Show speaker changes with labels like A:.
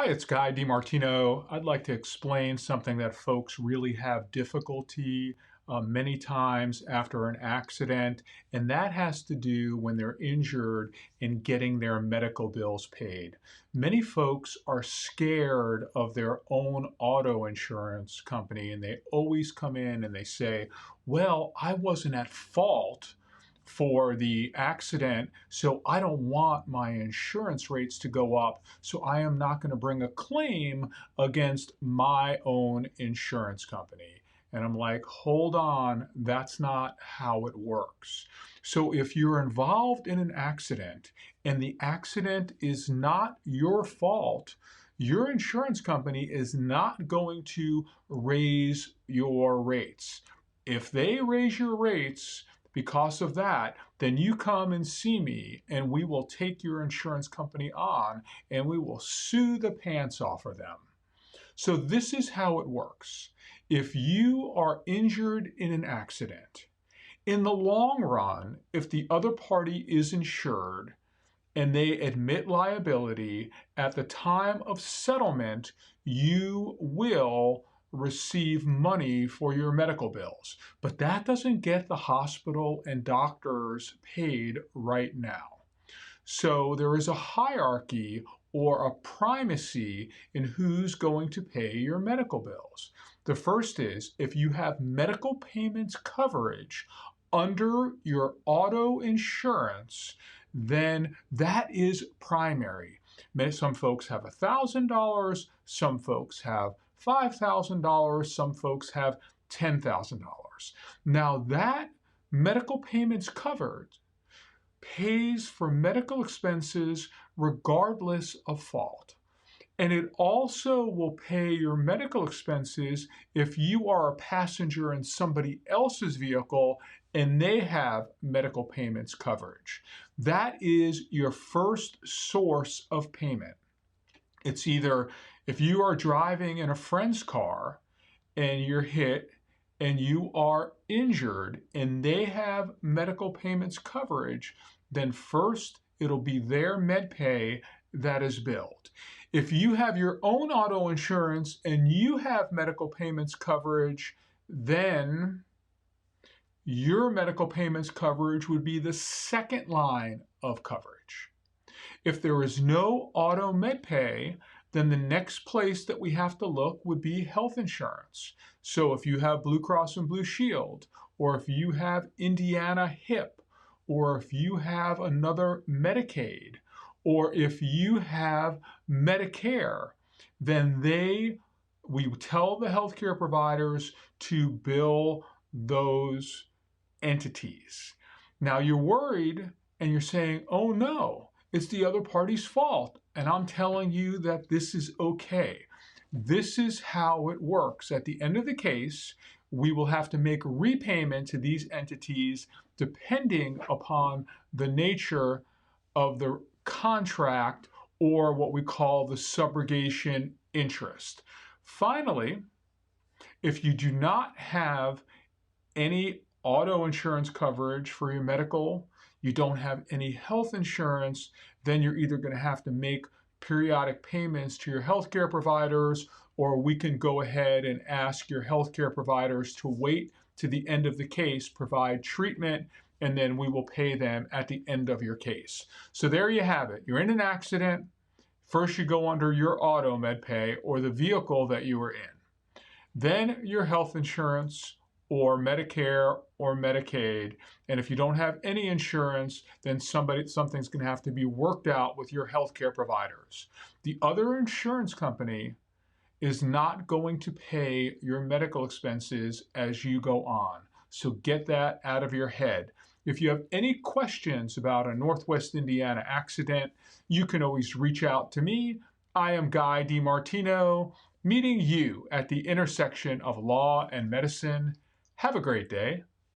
A: Hi, it's Guy DiMartino. I'd like to explain something that folks really have difficulty many times after an accident, and that has to do when they're injured in getting their medical bills paid. Many folks are scared of their own auto insurance company, and they always come in and they say, well, I wasn't at fault for the accident, so I don't want my insurance rates to go up, so I am not going to bring a claim against my own insurance company. And I'm like, hold on, that's not how it works. So if you're involved in an accident and the accident is not your fault, your insurance company is not going to raise your rates. If they raise your rates, because of that, then you come and see me and we will take your insurance company on and we will sue the pants off of them. So this is how it works. If you are injured in an accident, in the long run, if the other party is insured and they admit liability, at the time of settlement, you will receive money for your medical bills. But that doesn't get the hospital and doctors paid right now. So there is a hierarchy or a primacy in who's going to pay your medical bills. The first is if you have medical payments coverage under your auto insurance, then that is primary. Some folks have $1,000, some folks have $5,000, some folks have $10,000. Now that medical payments covered pays for medical expenses regardless of fault. And it also will pay your medical expenses if you are a passenger in somebody else's vehicle and they have medical payments coverage. That is your first source of payment. It's either if you are driving in a friend's car and you're hit and you are injured and they have medical payments coverage, then first it'll be their med pay that is billed. If you have your own auto insurance and you have medical payments coverage, then your medical payments coverage would be the second line of coverage. If there is no auto med pay, then the next place that we have to look would be health insurance. So if you have Blue Cross and Blue Shield, or if you have Indiana HIP, or if you have another Medicaid, or if you have Medicare, then we tell the healthcare providers to bill those entities. Now you're worried and you're saying, oh no, it's the other party's fault. And I'm telling you that this is okay. This is how it works. At the end of the case, we will have to make repayment to these entities depending upon the nature of the contract or what we call the subrogation interest. Finally, if you do not have any auto insurance coverage for your medical, you don't have any health insurance, then you're either going to have to make periodic payments to your healthcare providers, or we can go ahead and ask your healthcare providers to wait to the end of the case, provide treatment, and then we will pay them at the end of your case. So there you have it. You're in an accident. First you go under your auto med pay or the vehicle that you were in. Then your health insurance or Medicare or Medicaid. And if you don't have any insurance, then something's going to have to be worked out with your healthcare providers. The other insurance company is not going to pay your medical expenses as you go on. So get that out of your head. If you have any questions about a Northwest Indiana accident, you can always reach out to me. I am Guy DiMartino, meeting you at the intersection of law and medicine. Have a great day.